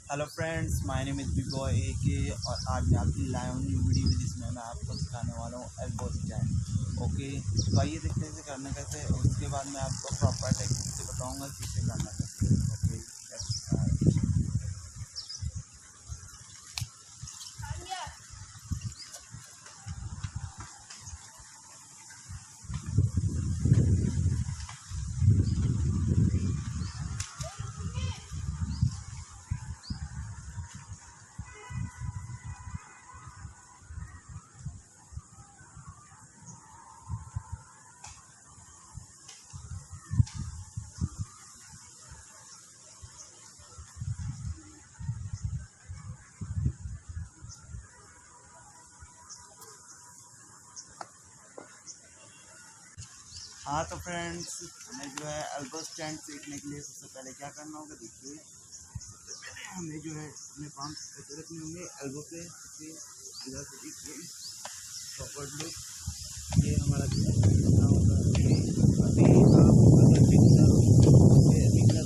Hello friends, my name is bboy AK और आज मैं आपकी लाया हूँ न्यू वीडियो जिसमें मैं आपको सिखाने वाला हूँ एल्बो स्टैंड। ओके, तो आइए देखते हैं इसे करना कैसे है। उसके बाद मैं आपको प्रॉपर टेक्निक से बताऊँगा कि इसे करना कैसे है। Okay, let's start. हाँ तो फ्रेंड्स, हमें जो है एल्बो स्टैंड सीखने के लिए सबसे पहले क्या करना होगा, देखिए। सबसे पहले हमें जो है अपने पाम ऐसे रखने होंगे एल्बो पे, इधर से देखिए प्रॉपर लुक। ये हमारा जो है कितना होगा कि अभी आप अगर बिगनर हो बिगनर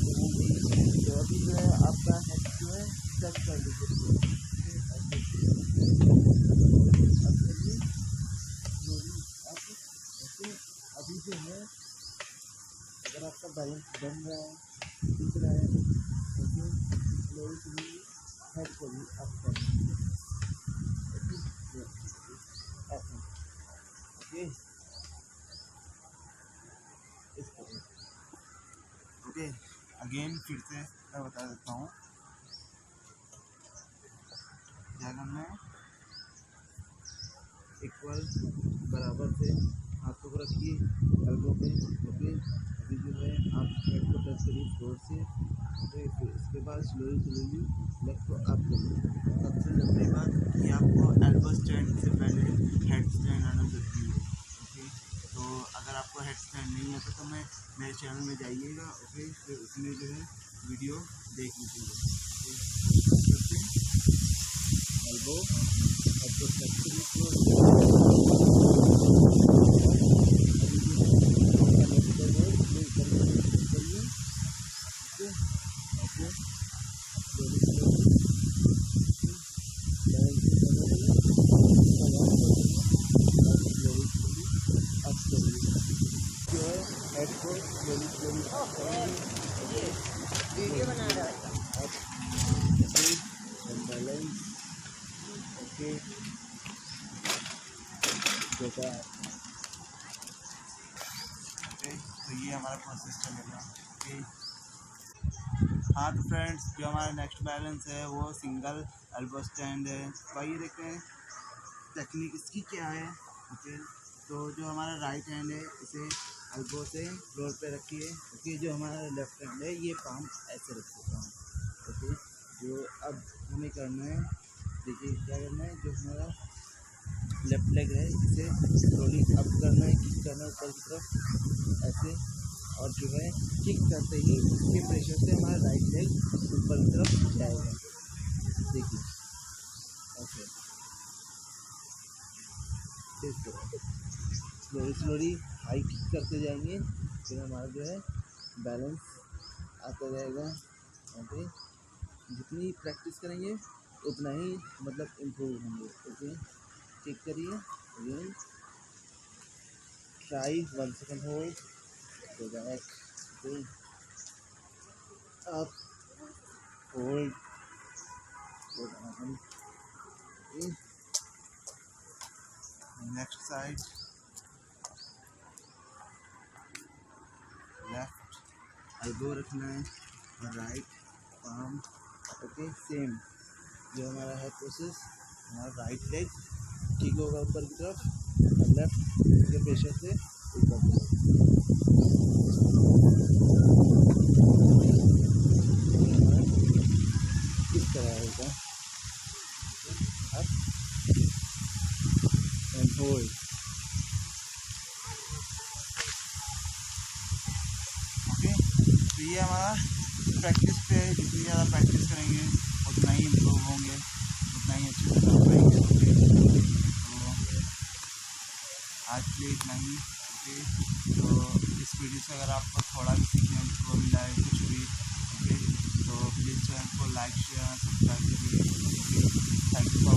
तो अभी जो है आपका हेड जो है सेट कर लीजिए। अभी जो है अगर आपका बैलेंस बन रहा है, दिख रहा है, तो स्लोली हेड को भी अप कर ओके, इसको ओके। अगेन फिर से मैं बता देता हूँ क्या करना है। इक्वल बराबर से हाथों को रखिए एल्बो पे। ओके, अभी जो है आप हेड को टच करिए जोर से। ओके, फिर इसके बाद स्लोली लेग को अप करिए। सबसे जरूरी बात ये आपको एल्बो स्टैंड से पहले हेड स्टैंड आना जरूरी है। ओके, तो अगर आपको हेड स्टैंड नहीं आता तो मैं मेरे चैनल में जाइएगा। ओके, फिर उसमें जो है वीडियो देख लीजिएगा। एल्बो हेड को स्लोली वीडियो बना रहा है। बैलेंस। ओके, तो ये हमारा प्रोसेस चलेगा। ओके, हाँ तो फ्रेंड्स, जो हमारा नेक्स्ट बैलेंस है वो सिंगल एल्बो स्टैंड है। तो आइए देखते हैं टेक्निक इसकी क्या है। ओके, तो जो हमारा राइट हैंड है इसे एल्बो से फ्लोर पे रखिए। ओके, जो हमारा लेफ्ट हैंड है ये पाम ऐसे रखिए पाम। ओके, जो अब हमें करना है, देखिए क्या करना है। जो हमारा लेफ्ट लेग है इसे स्लोली अप करना है, किक करना है ऊपर की तरफ ऐसे। और जो है किक करते ही उसके प्रेशर से हमारा राइट लेग ऊपर की तरफ जाएगा। देखिए ऐसे स्लोली हाई किक करते जाएंगे, फिर हमारा जो है बैलेंस आता जाएगा। ओके, जितनी प्रैक्टिस करेंगे उतना ही मतलब इम्प्रूव होंगे। ओके, किक करिए, again try 1 second hold, go back, go up, hold, go down. Okay. Next side, left elbow रखना है और राइट पाम। ओके, सेम जो हमारा है प्रोसेस। हमारा राइट लेग किक होगा ऊपर की तरफ और लेफ्ट के प्रेशर से ऊपर की तरफ। इस तरह होगा। Up and hold. ओके, तो ये हमारा प्रैक्टिस पे है। जितनी ज़्यादा प्रैक्टिस करेंगे उतना ही इम्प्रूव होंगे, उतना ही अच्छे से कर पाएंगे। ओके, तो आज के लिए इतना ही। ओके, तो इस वीडियो से अगर आपको थोड़ा भी सीखने को मिला है कुछ भी, ओके, तो प्लीज़ चैनल को लाइक शेयर सब्सक्राइब करिए। Thank you for